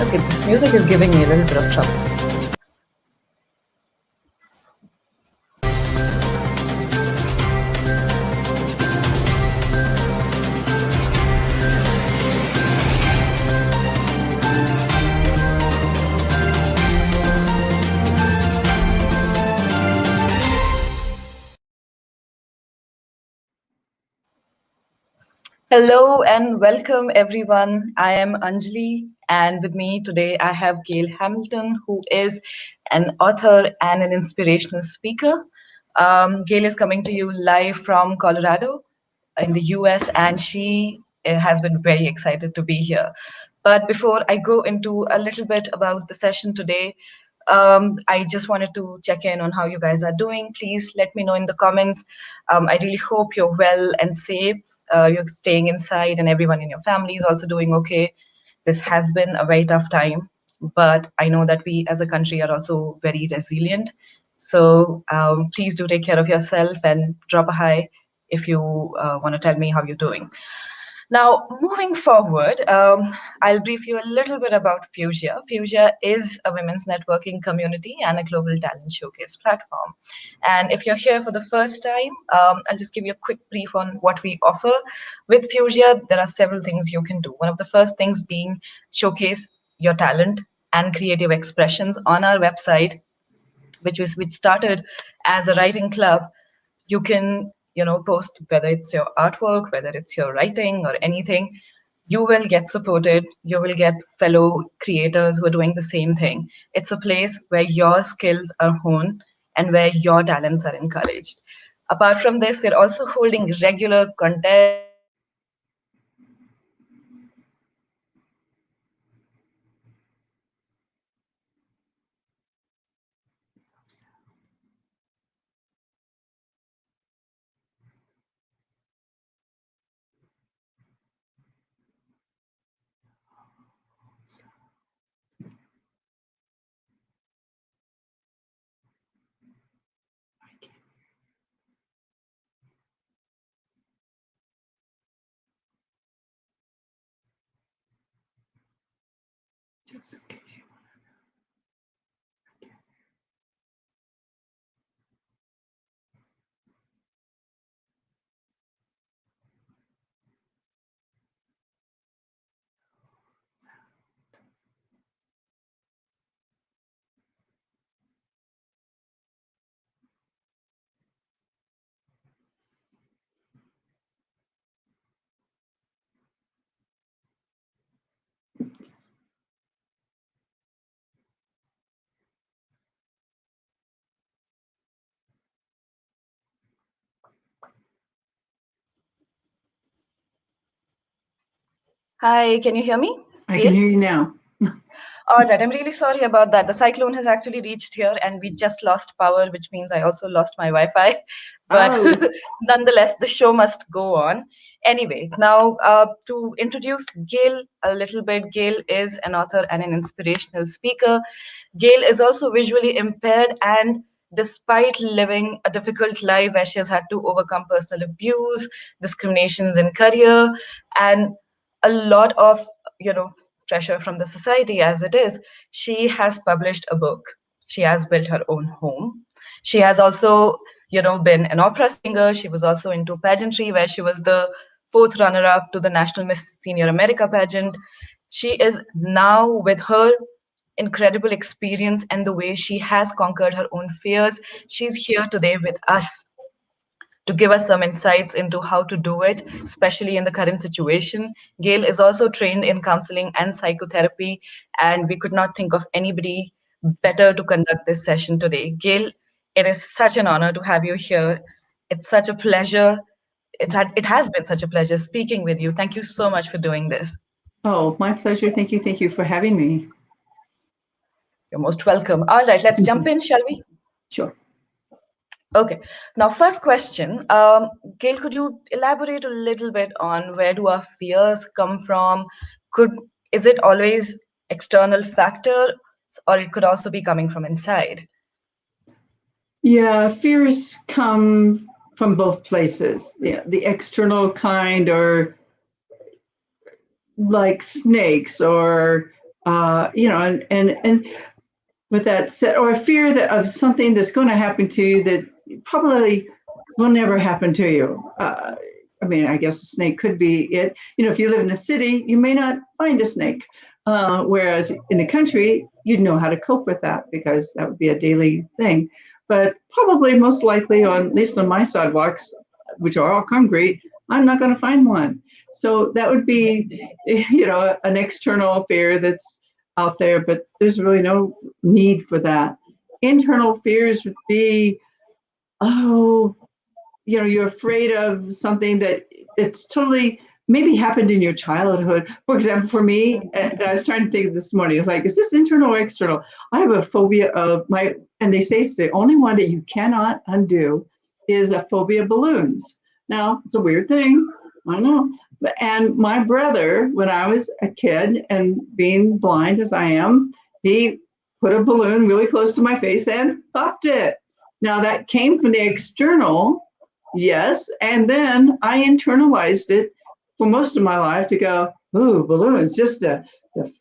Okay, this music is giving me a little bit of trouble. Hello and welcome everyone. I am Anjali, and with me today I have Gail Hamilton, who is an author and an inspirational speaker. Gail is coming to you live from Colorado in the US, and she has been very excited to be here. But before I go into a little bit about the session today, I just wanted to check in on how you guys are doing. Please let me know in the comments. I really hope you're well and safe. You're staying inside, and everyone in your family is also doing okay. This has been a very tough time, but I know that we as a country are also very resilient. So please do take care of yourself and drop a hi if you want to tell me how you're doing. Now, moving forward, I'll brief you a little bit about Fuchsia. Fuchsia is a women's networking community and a global talent showcase platform. And if you're here for the first time, I'll just give you a quick brief on what we offer. With Fuchsia, there are several things you can do. One of the first things being showcase your talent and creative expressions on our website, which started as a writing club. You can post whether it's your artwork, whether it's your writing or anything. You will get supported, you will get fellow creators who are doing the same thing. It's a place where your skills are honed and where your talents are encouraged. Apart from this, we're also holding regular contests and giveaways where you can participate and win Hi, can you hear me? I Gail? can hear you now. All right, I'm really sorry about that. The cyclone has actually reached here and we just lost power, which means I also lost my Wi-Fi. But Oh, nonetheless, the show must go on. Anyway, now to introduce Gail a little bit, Gail is an author and an inspirational speaker. Gail is also visually impaired, and despite living a difficult life where she has had to overcome personal abuse, discriminations in career, and a lot of pressure from the society as it is, she has published a book. She has built her own home. She has also been an opera singer. She was also into pageantry where she was the fourth runner up to the National Miss Senior America pageant. She is now, with her incredible experience and the way she has conquered her own fears, she's here today with us to give us some insights into how to do it, especially in the current situation. Gail is also trained in counseling and psychotherapy, and we could not think of anybody better to conduct this session today. Gail, it is such an honor to have you here. It's such a pleasure. It has been such a pleasure speaking with you. Thank you so much for doing this. oh, my pleasure. Thank you. Thank you for having me. You're most welcome. All right, let's jump in, shall we? Sure. Okay. Now, first question, Gail, could you elaborate a little bit on where do our fears come from? Could Is it always external factor, or it could also be coming from inside? Yeah, fears come from both places. Yeah, the external kind are like snakes or And with that said, or a fear that of something that's going to happen to you that probably will never happen to you. I mean, I guess a snake could be it. If you live in a city, you may not find a snake. Whereas in the country, you'd know how to cope with that because that would be a daily thing. But probably most likely on at least on my sidewalks, which are all concrete, I'm not going to find one. So that would be, an external fear that's out there, but there's really no need for that. Internal fears would be, oh, you're afraid of something that it's totally maybe happened in your childhood. For example, for me, and I was trying to think this morning, it's like, is this internal or external? I have a phobia of and they say it's the only one that you cannot undo is a phobia of balloons. Now, it's a weird thing, I know. And my brother, when I was a kid and being blind as I am, he put a balloon really close to my face and popped it. Now, that came from the external. Yes. And then I internalized it for most of my life to go, ooh, balloons, just the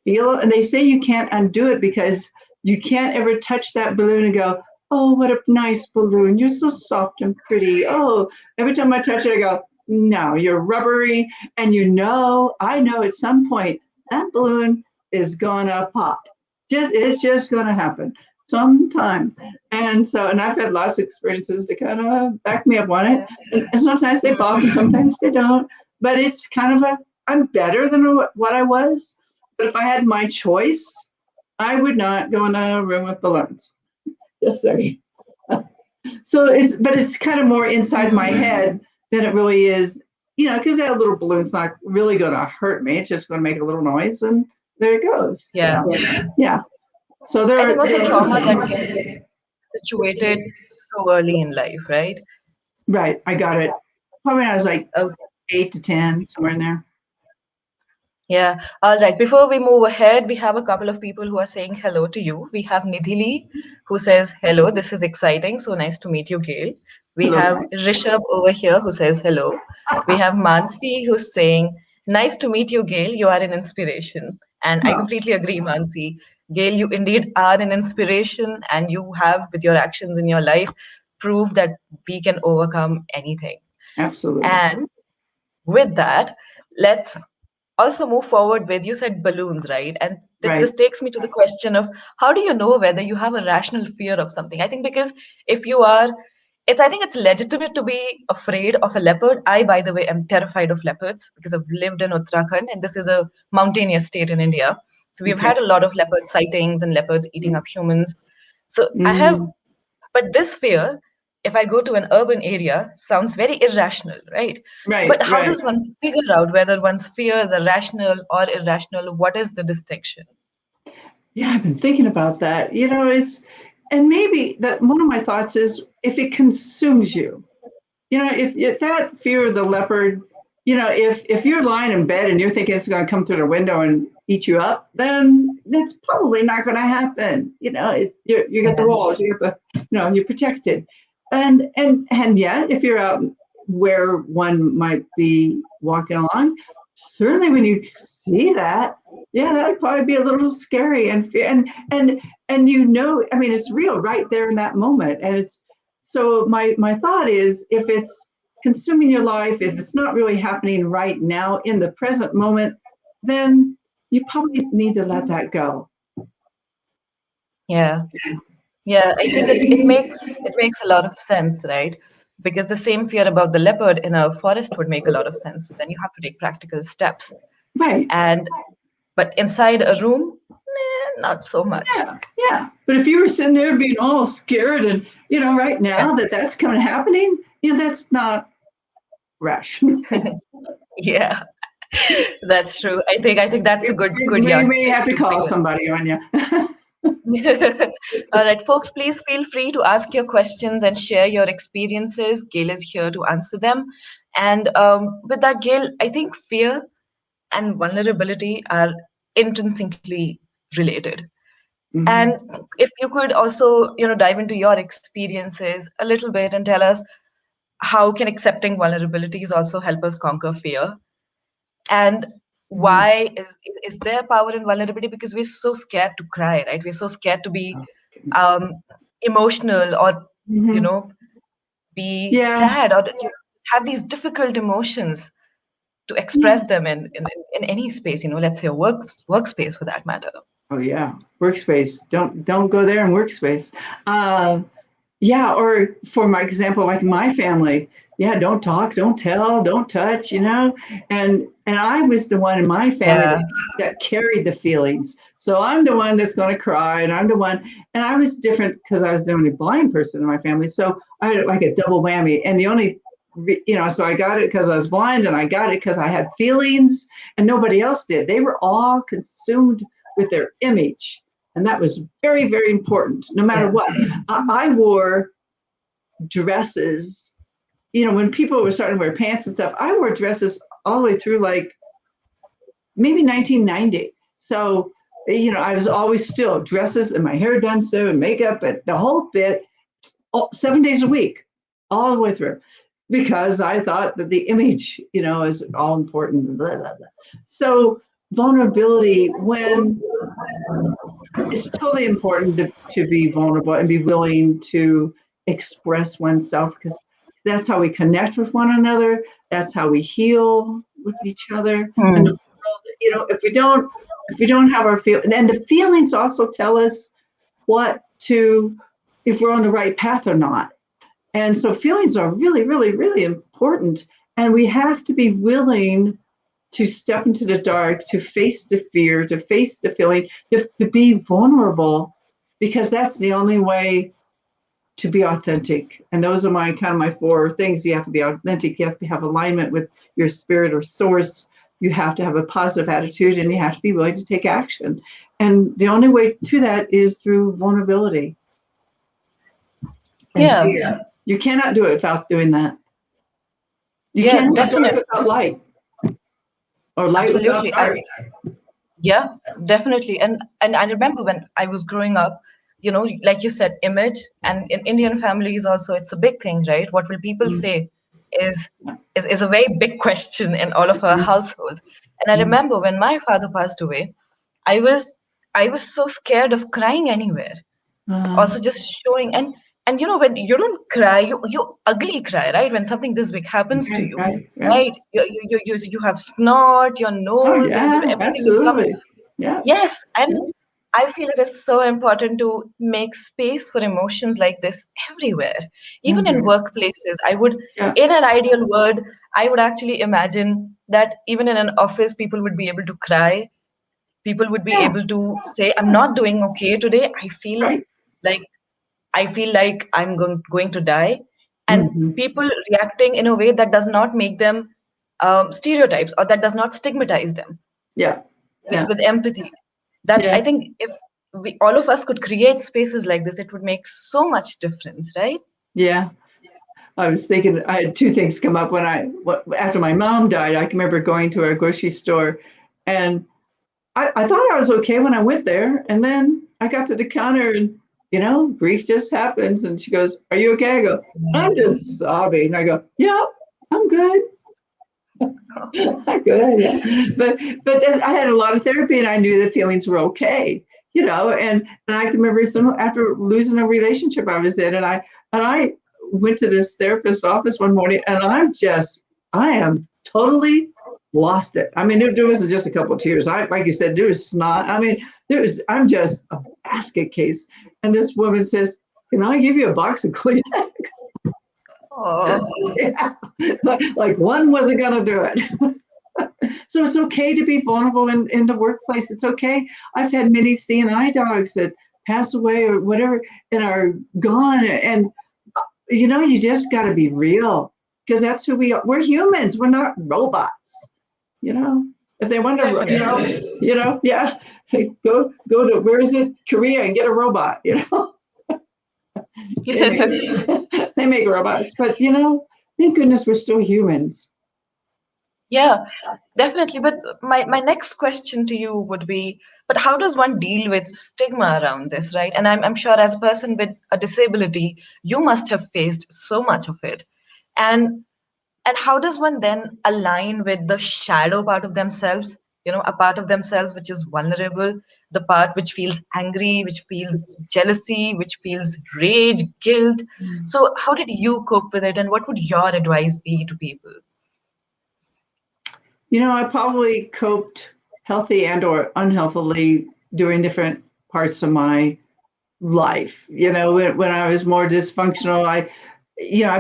feel. And they say you can't undo it because you can't ever touch that balloon and go, oh, what a nice balloon. You're so soft and pretty. Oh, every time I touch it, I go, no, you're rubbery. And I know at some point that balloon is going to pop. It's just going to happen sometime. And I've had lots of experiences to kind of back me up on it. And sometimes they pop and sometimes they don't. But it's kind of I'm better than what I was. But if I had my choice, I would not go in a room with balloons. Just saying. But it's kind of more inside my head than it really is, because that little balloon's not really going to hurt me. It's just going to make a little noise and there it goes. Yeah. Yeah. So I think also there trauma that are, gets situated so early in life, right? right. I got it. Probably when I was like Okay. 8 to 10, somewhere in there. Yeah. All right. Before we move ahead, we have a couple of people who are saying hello to you. We have Nidhili who says hello. This is exciting. So nice to meet you, Gail. We Hello. have Rishabh over here who says hello. We have Mansi who's saying, nice to meet you, Gail. You are an inspiration. And I Oh, completely agree, Mansi. Gail, you indeed are an inspiration, and you have, with your actions in your life, proved that we can overcome anything. absolutely. And with that, let's also move forward with, you said balloons, right? And this Right. takes me to the question of, how do you know whether you have a rational fear of something? I think because if you are, I think it's legitimate to be afraid of a leopard. I, by the way, am terrified of leopards because I've lived in Uttarakhand, and this is a mountainous state in India. So we've Okay. had a lot of leopard sightings and leopards eating up humans. So I have, Mm, but this fear, if I go to an urban area, sounds very irrational, right? So, right. but how Right. does one figure out whether one's fears are rational or irrational? What is the distinction? Yeah, I've been thinking about that. And maybe that one of my thoughts is if it consumes you, if that fear of the leopard, if you're lying in bed and you're thinking it's going to come through the window and eat you up, then it's probably not going to happen. You got the Yeah. walls, you got you're protected. And yet, if you're out where one might be walking along, certainly when you see that, yeah, that'd probably be a little scary and I mean, it's real right there in that moment, and it's so my thought is if it's consuming your life, if it's not really happening right now in the present moment, then you probably need to let that go. Yeah. Yeah, I think it makes a lot of sense, right? Because the same fear about the leopard in a forest would make a lot of sense. So then you have to take practical steps. Right. And but inside a room, not so much. Yeah. Yeah. But if you were sitting there being all scared and, right Yeah. now that's kind of happening, that's not rational. Yeah, that's true. I think that's a good We may yardstick have to to call begin. somebody on you. All right, folks, please feel free to ask your questions and share your experiences. Gail is here to answer them. And with that, Gail, I think fear and vulnerability are intrinsically related. And Mhm. if you could also, dive into your experiences a little bit and tell us how can accepting vulnerabilities also help us conquer fear? And Mhm. why is there power in vulnerability? Because we're so scared to cry, right? We're so scared to be Oh, um, emotional, or you mhm. know be Yeah. sad, or have these difficult emotions to Yeah. express them in any space, let's say a workspace for that matter. Oh yeah. Workspace. Don't go there in workspace. Uh, Yeah, or for my example, like my family, yeah, don't talk, don't tell, don't touch, and I was the one in my family Yeah. that carried the feelings. So I'm the one that's going to cry, and I'm the one, and I was different because I was the only blind person in my family. So I had like a double whammy, and the only, so I got it because I was blind, and I got it because I had feelings, and nobody else did. They were all consumed with their image, and that was very, very important, no matter Yeah. what. I wore dresses. When people were starting to wear pants and stuff, I wore dresses all the way through like maybe 1990. So, I was always still dresses and my hair done so and makeup and the whole bit, 7 days a week, all the way through, because I thought that the image, is all important. Blah, blah, blah. So, vulnerability, when it's totally important to be vulnerable and be willing to express oneself, because that's how we connect with one another. That's how we heal with each other. And Hmm. if we don't have our feel, and the feelings also tell us what to, if we're on the right path or not. And so feelings are really, really, really important. And we have to be willing to step into the dark, to face the fear, to face the feeling, to be vulnerable, because that's the only way to be authentic. And those are my kind of my four things. You have to be authentic. You have to have alignment with your spirit or source. You have to have a positive attitude, and you have to be willing to take action. And the only way to that is through vulnerability. And Yeah. you cannot do it without doing that. You Yeah, can't have dark definitely. without light, or light without Absolutely. dark. Yeah, definitely. And I remember when I was growing up, like you said, image, and in Indian families also it's a big thing, right? What will people Mm-hmm. say is is a very big question in all of our households. And I Mm-hmm. remember when my father passed away, I was I was so scared of crying anywhere. Uh, Also just showing, and when you don't cry, you ugly cry, right? When something this big happens to right, you, right, right. right? You have snort, your Oh nose, and yeah, everything is coming. absolutely. Yeah. Yes, and Yeah. I feel it is so important to make space for emotions like this everywhere, even in Mhm. workplaces. Yeah. In an ideal world, I would actually imagine that even in an office, people would be able to cry. People would be Yeah. able to say, "I'm not doing okay today. Right. Like I feel like I'm going to die," and Hmm. people reacting in a way that does not make them stereotypes, or that does not stigmatize them Yeah. with Yeah. empathy. That Yeah. I think if we all of us could create spaces like this, it would make so much difference, right? Yeah. I was thinking I had two things come up after my mom died. I can remember going to a grocery store, and I thought I was okay when I went there, and then I got to the counter, and grief just happens. And she goes, "Are you okay?" I go, "I'm just sobbing." I go, "Yeah, I'm good." Good, yeah. But I had a lot of therapy, and I knew the feelings were okay, And I can remember some after losing a relationship I was in, and I went to this therapist office one morning, and I am totally lost it. I mean, there wasn't just a couple of tears. Like you said, there was snot. I mean, I'm just a basket case. And this woman says, "Can I give you a box of Kleenex?" Oh, Yeah. Like one wasn't going to do it. So it's okay to be vulnerable in the workplace. It's okay. I've had many CNI dogs that pass away or whatever and are gone. And, you just got to be real, because that's who we are. We're humans. We're not robots, you know. If they want to, definitely. yeah, hey, go to, where is it? Korea, and get a robot, They make, they make robots. But, thank goodness we're still humans. Yeah, definitely. But my next question to you would be, but how does one deal with stigma around this, right? And I'm sure as a person with a disability, you must have faced so much of it. And and how does one then align with the shadow part of themselves a part of themselves which is vulnerable, the part which feels angry, which feels jealousy, which feels rage, guilt. So how did you cope with it, and what would your advice be to people? I probably coped healthy and or unhealthily during different parts of my life. When I was more dysfunctional, I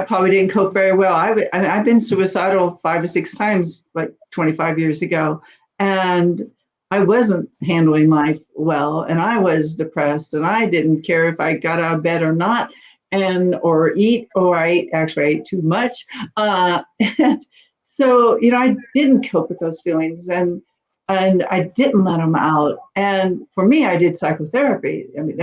probably didn't cope very well. I've been suicidal 5 or 6 times, like 25 years ago, and I wasn't handling life well, and I was depressed, and I didn't care if I got out of bed or not, and or eat, or I ate too much. And so I didn't cope with those feelings, and I didn't let them out. And for me, I did psychotherapy. I mean,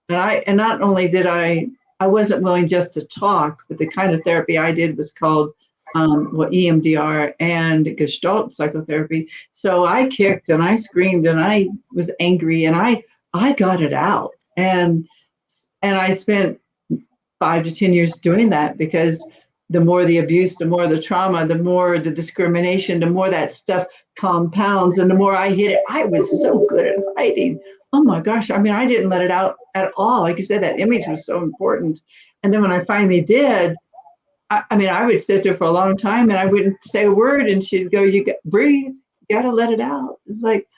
and not only did I wasn't willing just to talk, but the kind of therapy I did was called EMDR and Gestalt psychotherapy. So I kicked and I screamed and I was angry and I got it out. And I spent 5 to 10 years doing that, because the more the abuse, the more the trauma, the more the discrimination, the more that stuff compounds, and the more I hid it. I was so good at hiding. Oh my gosh. I mean, I didn't let it out at all. Like you said, that image was so important. And then when I finally did, I would sit there for a long time and I wouldn't say a word. And she'd go, "You got breathe, you got to let it out." It's like,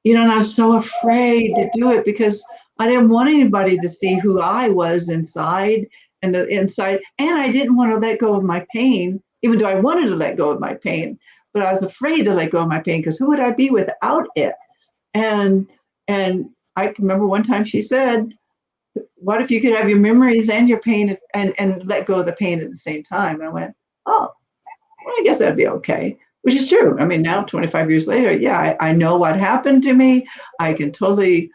and I was so afraid to do it because I didn't want anybody to see who I was inside and the inside. And I didn't want to let go of my pain, even though I wanted to let go of my pain. But I was afraid to let go of my pain, because who would I be without it? And and I can remember one time she said, "What if you could have your memories and your pain and let go of the pain at the same time?" And I went, "Oh, well, I guess that'd be okay." Which is true. I mean, now 25 years later, yeah, I know what happened to me. I can totally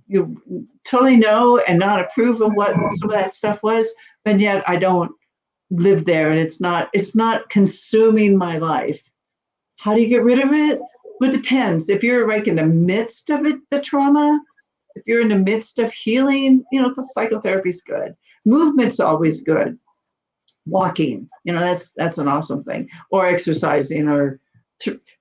know and not approve of what some of that stuff was, but yet I don't live there, and it's not consuming my life. How do you get rid of it? Well, it depends. If you're like in the midst of it, the trauma, if you're in the midst of healing, the psychotherapy is good. Movement's always good. Walking, that's an awesome thing. Or exercising, or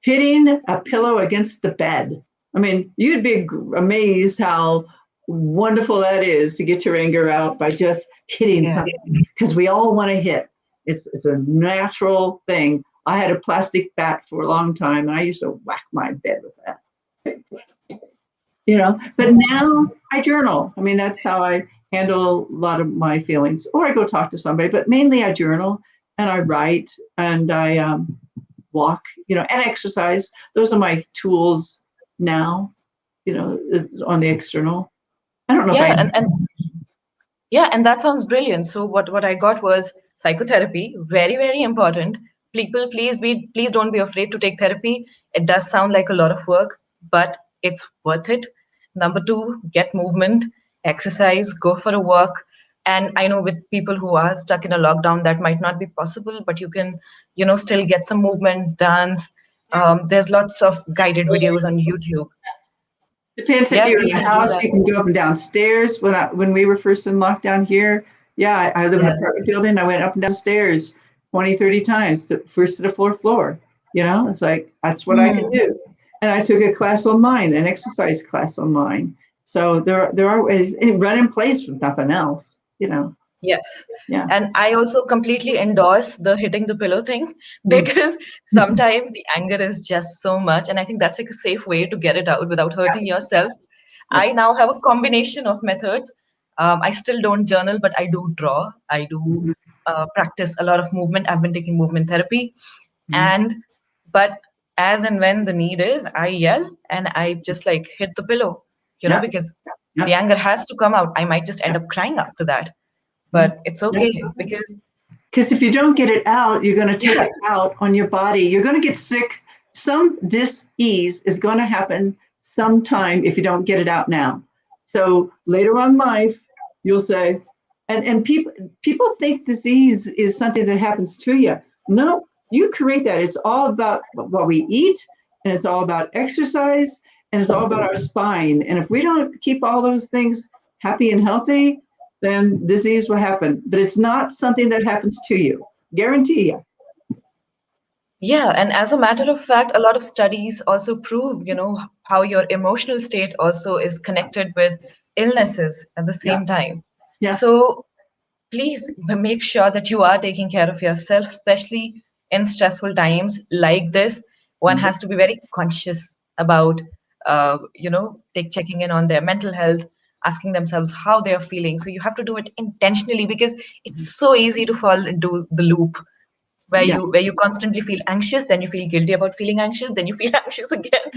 hitting a pillow against the bed. I mean, you'd be amazed how wonderful that is to get your anger out by just hitting Yeah. something, because we all want to hit. It's a natural thing. I had a plastic bat for a long time, and I used to whack my bed with that. But now I journal. I mean, that's how I handle a lot of my feelings, or I go talk to somebody, but mainly I journal and I write and I walk, and exercise. Those are my tools now, it's on the external. I don't know if Yeah, I, and yeah, and that sounds brilliant. So what I got was psychotherapy, very, very important. People, please don't be afraid to take therapy. It does sound like a lot of work, but it's worth it. Number two, get movement, exercise, go for a walk. And I know with people who are stuck in a lockdown, that might not be possible, but you can, still get some movement, dance. There's lots of guided videos on YouTube. depends if Yeah, you're so in you a can do house, that. you can go up and down stairs. When we were first in lockdown here, yeah, I live in an Yeah. apartment building. I went up and down stairs 20, 30 times, first to the fourth floor. It's like, that's what I can Hmm. do. And I took a class online, an exercise class online. So there are ways, and run in place with nothing else. Yes. Yeah. And I also completely endorse the hitting the pillow thing Mm. because sometimes the anger is just so much. And I think that's like a safe way to get it out without hurting yourself. Yep. I now have a combination of methods. I still don't journal, but I do draw. I do Mhm. practice a lot of movement. I've been taking movement therapy. Mhm. And, but as and when the need is, I yell and I just like hit the pillow, Yep. because the Yep. anger has to come out. I might just end Yep. up crying after that, Yeah. but it's Yep. okay because Because if you don't get it out, you're going to take yeah, it out on your body. You're going to get sick. Some dis-ease is going to happen sometime if you don't get it out now. So later on in life, you'll say, and people think disease is something that happens to you. No, you create that. It's all about what we eat, and it's all about exercise, and it's all about our spine. And if we don't keep all those things happy and healthy, then disease will happen. But it's not something that happens to you. Guarantee you. Yeah, and as a matter of fact, a lot of studies also prove, how your emotional state also is connected with illnesses at the Yeah, same time. yeah, So please make sure that you are taking care of yourself, especially in stressful times like this. One has to be very conscious about, take checking in on their mental health, asking themselves how they are feeling. So you have to do it intentionally because it's so easy to fall into the loop where yeah. you constantly feel anxious, then you feel guilty about feeling anxious, then you feel anxious again.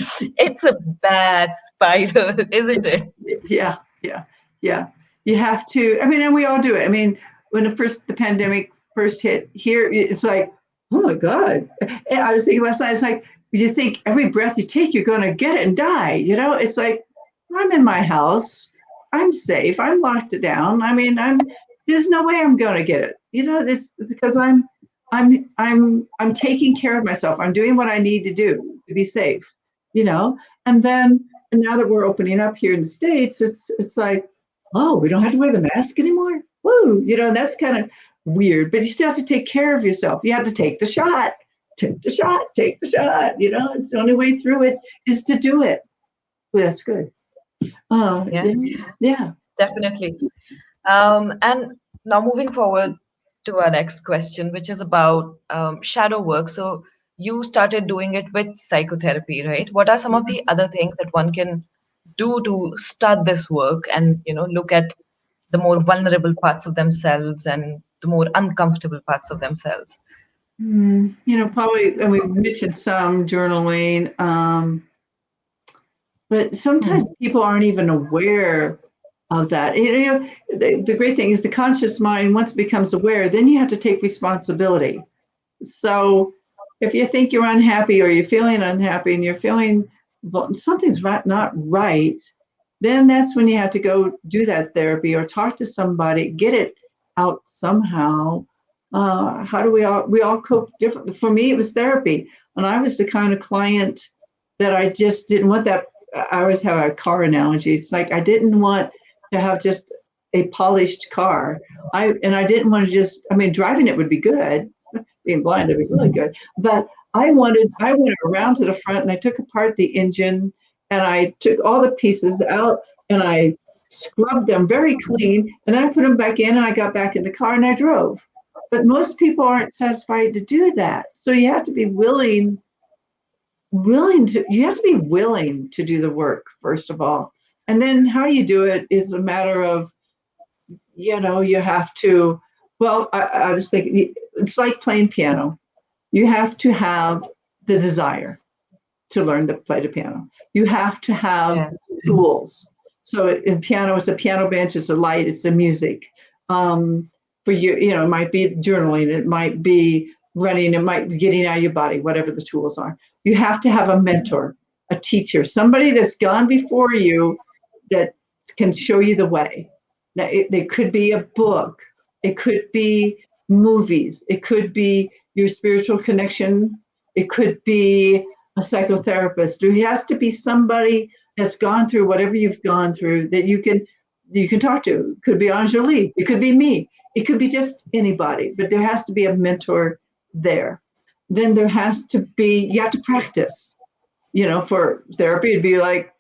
It's a bad spiral, isn't it? Yeah, yeah, yeah. You have to. I mean, and we all do it. I mean, when the pandemic first hit here, it's like, oh my god. And I was thinking last night, it's like you think every breath you take, you're going to get it and die. It's like I'm in my house, I'm safe, I'm locked it down. I mean, there's no way I'm going to get it. It's because I'm taking care of myself. I'm doing what I need to do to be safe. You know, and then and now that we're opening up here in the States, it's like, oh, we don't have to wear the mask anymore. Woo, and that's kind of weird. But you still have to take care of yourself. You have to take the shot. Take the shot. Take the shot. It's the only way through it is to do it. Well, that's good. Yeah, Yeah, yeah. definitely. And now moving forward to our next question, which is about shadow work. So you started doing it with psychotherapy, right? What are some of the other things that one can do to start this work and look at the more vulnerable parts of themselves and the more uncomfortable parts of themselves? Probably, and we mentioned some journaling, but sometimes Hmm. people aren't even aware of that. The great thing is the conscious mind, once it becomes aware, then you have to take responsibility. So if you think you're unhappy or you're feeling unhappy and you're feeling something's not right, then that's when you have to go do that therapy or talk to somebody, get it out somehow. How do we all cope differently? For me, it was therapy, and I was the kind of client that I just didn't want that. I always have a car analogy. It's like I didn't want to have just a polished car. I didn't want to just. I mean, driving it would be good, being blind would be really good. But I went around to the front and I took apart the engine and I took all the pieces out and I scrubbed them very clean and I put them back in and I got back in the car and I drove. But most people aren't satisfied to do that. So you have to be you have to be willing to do the work, first of all. And then how you do it is a matter of, you have to, well, I was thinking, it's like playing piano. You have to have the desire to learn to play the piano. You have to have Yeah. tools. So in piano, it's a piano bench, it's a light, it's a music. For you, it might be journaling, it might be running, it might be getting out of your body, whatever the tools are. You have to have a mentor, a teacher, somebody that's gone before you that can show you the way. Now, it could be a book, it could be movies, it could be your spiritual connection, it could be a psychotherapist. There has to be somebody that's gone through whatever you've gone through that you can talk to. It could be Angelique, it could be me, it could be just anybody, but there has to be a mentor there. Then there has to be, you have to practice. For therapy, it'd be like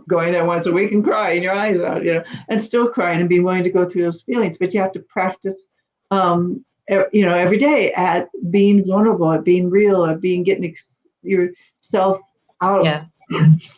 going there once a week and crying your eyes out, and still crying and being willing to go through those feelings. But you have to practice, every day at being vulnerable, at being real, at being getting yourself out, Yeah.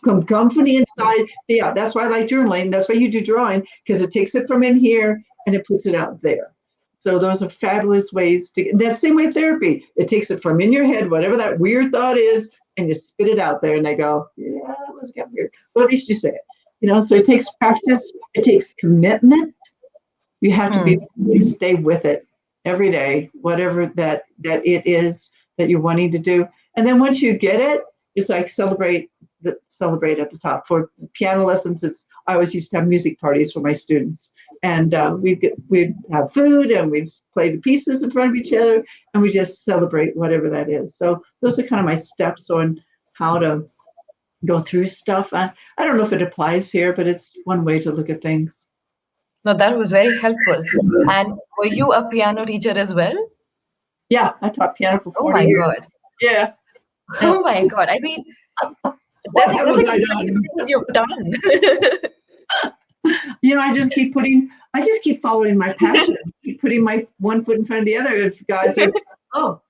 come from the inside. Yeah, that's why I like journaling. That's why you do drawing, because it takes it from in here and it puts it out there. So those are fabulous ways to. That same way therapy. It takes it from in your head, whatever that weird thought is, and you spit it out there, and they go, "Yeah, that was kind of weird." But at least you say it. So it takes practice. It takes commitment. You have to be Hmm. able to stay with it every day, whatever that it is that you're wanting to do. And then once you get it, it's like celebrate at the top. For piano lessons, I always used to have music parties for my students, and we'd have food and we'd play the pieces in front of each other, and we just celebrate whatever that is. So those are kind of my steps on how to go through stuff. I don't know if it applies here, but it's one way to look at things. No, that was very helpful. And were you a piano teacher as well? Yeah, I taught piano for Oh 40 my years. God. Yeah. Yeah. Oh my God. I mean, What there's haven't like I a million done? things you've done. I just keep following my passion. Keep putting my one foot in front of the other. If God says, "Oh,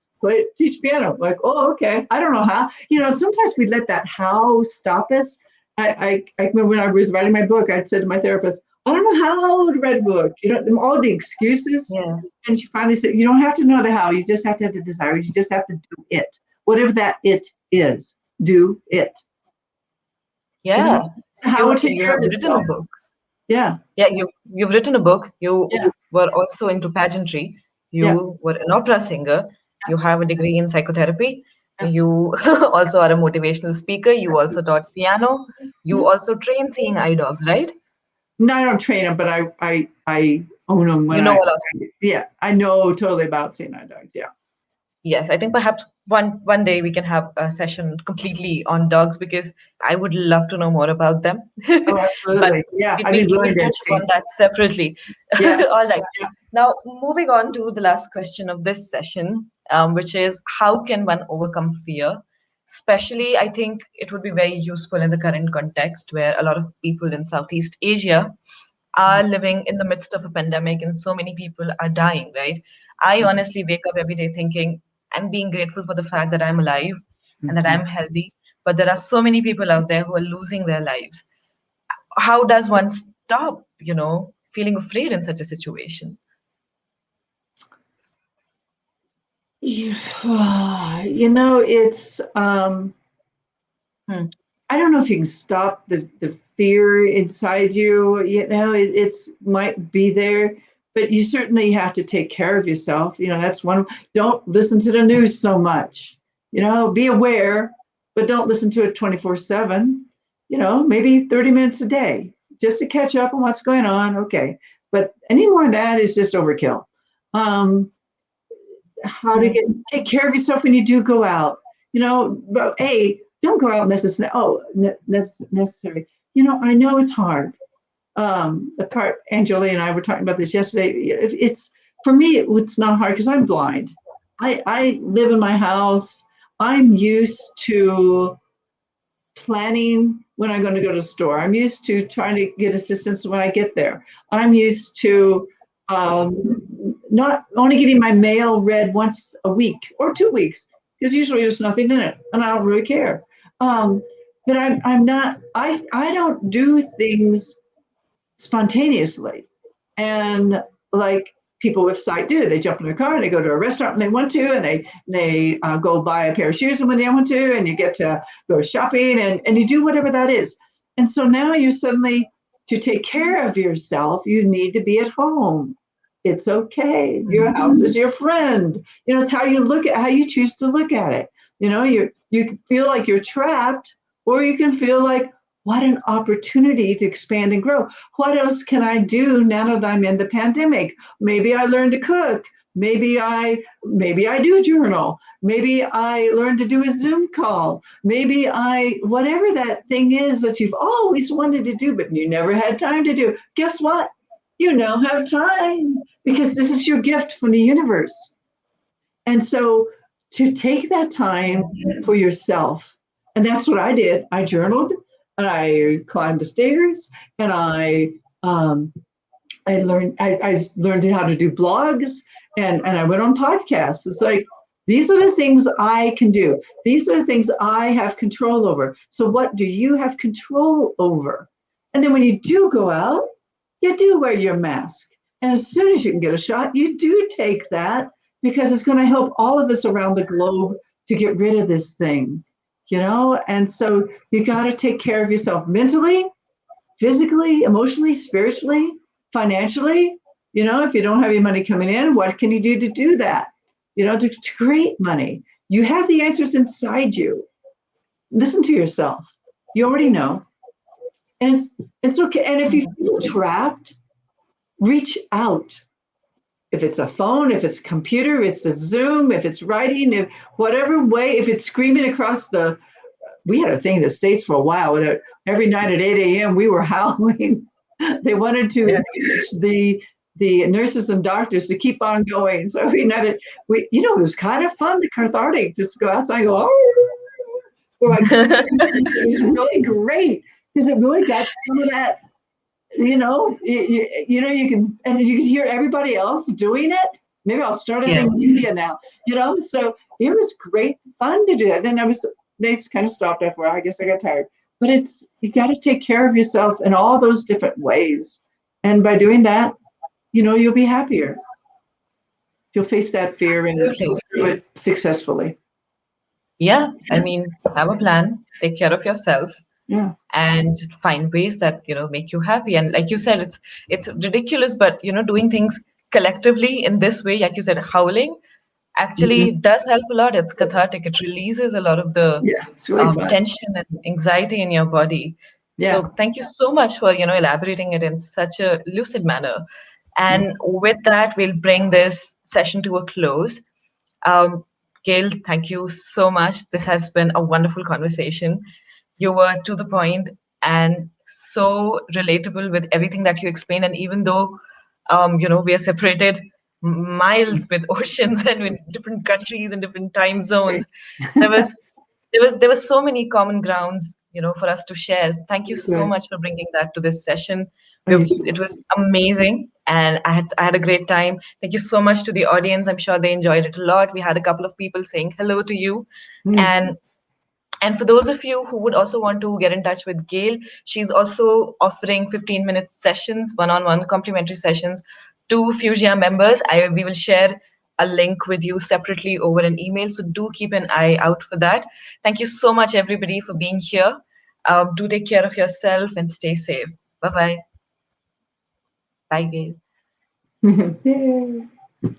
teach piano," like, "Oh, okay." I don't know how. Sometimes we let that how stop us. I remember when I was writing my book, I said to my therapist, "I don't know how to write a book." All the excuses. Yeah. And she finally said, "You don't have to know the how. You just have to have the desire. You just have to do it. Whatever that it is, do it." You know, Yeah. So how you to take you care have of written a yourself. book. Yeah. Yeah, you've written a book. You Yeah. were also into pageantry. Yeah. You were an opera singer. You have a degree in psychotherapy. Yeah. You also are a motivational speaker. You also taught piano. Yeah. You also train seeing eye dogs, right? No, I don't train them, but I own them when You know a lot. yeah, I know totally about seeing eye dogs. Yeah. Yes, I think perhaps one day we can have a session completely on dogs because I would love to know more about them. Oh, But absolutely. Yeah, we, I'd we, be we will willing to touch change. upon that separately. Yeah. All right. Yeah. Now, moving on to the last question of this session, which is how can one overcome fear? Especially, I think it would be very useful in the current context where a lot of people in Southeast Asia are living in the midst of a pandemic and so many people are dying, right? I honestly wake up every day thinking and being grateful for the fact that I'm alive and that Mhm. I'm healthy. But there are so many people out there who are losing their lives. How does one stop, feeling afraid in such a situation? Yeah. It's Hmm. I don't know if you can stop the fear inside you. It's might be there, but you certainly have to take care of yourself. That's one. Don't listen to the news so much. Be aware, but don't listen to it 24/7. Maybe 30 minutes a day just to catch up on what's going on. Okay, but any more than that is just overkill. Um, how to take care of yourself when you do go out. But don't go out necessarily. Oh, that's necessary. I know it's hard. The part Angela and I were talking about this yesterday. It's for me, it's not hard because I'm blind. I live in my house. I'm used to planning when I'm going to go to the store. I'm used to trying to get assistance when I get there. I'm used to not only getting my mail read once a week or 2 weeks because usually there's nothing in it and I don't really care. Um, but I'm not, I don't do things spontaneously. And like people with sight do, they jump in their car and they go to a restaurant when they want to, and they go buy a pair of shoes when they want to, and you get to go shopping and you do whatever that is. And so now you suddenly, to take care of yourself, you need to be at home. It's okay. Your house is your friend. It's how you look at how you choose to look at it. You can feel like you're trapped, or you can feel like, what an opportunity to expand and grow. What else can I do now that I'm in the pandemic? Maybe I learn to cook. Maybe I do journal. Maybe I learn to do a Zoom call. Maybe whatever that thing is that you've always wanted to do, but you never had time to do. Guess what? You now have time because this is your gift from the universe. And so to take that time for yourself, and that's what I did. I journaled and I climbed the stairs and um, I learned how to do blogs and I went on podcasts. It's like these are the things I can do. These are the things I have control over. So what do you have control over? And then when you do go out, you do wear your mask. And as soon as you can get a shot, you do take that because it's going to help all of us around the globe to get rid of this thing. And so you got to take care of yourself mentally, physically, emotionally, spiritually, financially. If you don't have your money coming in, what can you do that? To create money. You have the answers inside you. Listen to yourself. You already know. And it's okay. And if you feel trapped, reach out. If it's a phone, if it's a computer, if it's a Zoom, if it's writing, if whatever way, if it's screaming across we had a thing in the States for a while that every night at 8 a.m. we were howling. They wanted to Yeah. reach the the nurses and doctors to keep on going. So we not it it was kind of fun, the cathartic, just go outside and go, oh, for like 30 minutes. It was really great because it really got some of that, you can, and you can hear everybody else doing it. Maybe I'll start a thing Yes. in India now, so it was great fun to do that. Then they kind of stopped after a while. I guess I got tired, but you got to take care of yourself in all those different ways. And by doing that, you'll be happier. You'll face that fear and Absolutely. go through it successfully. Yeah. I mean, have a plan, take care of yourself, Yeah. and find ways that make you happy. And like you said, it's ridiculous, but doing things collectively in this way, like you said, howling Mhm. actually does help a lot. It's cathartic. It releases a lot of the Yeah. It's really fun. tension and anxiety in your body. Yeah. So thank you so much for elaborating it in such a lucid manner. And with that, we'll bring this session to a close. um, Gail, thank you so much. This has been a wonderful conversation. You were to the point and so relatable with everything that you explained. And even though, we are separated miles with oceans and with different countries and different time zones, there was there was so many common grounds for us to share. So thank you so Good. much for bringing that to this session. I used It was amazing, and I had a great time. Thank you so much to the audience. I'm sure they enjoyed it a lot. We had a couple of people saying hello to you. Mm. And and for those of you who would also want to get in touch with Gail, she's also offering 15-minute sessions, one-on-one complimentary sessions to Fuchsia members. We will share a link with you separately over an email, so do keep an eye out for that. Thank you so much, everybody, for being here. Do take care of yourself and stay safe. Bye-bye. Bye, Gail. Yay.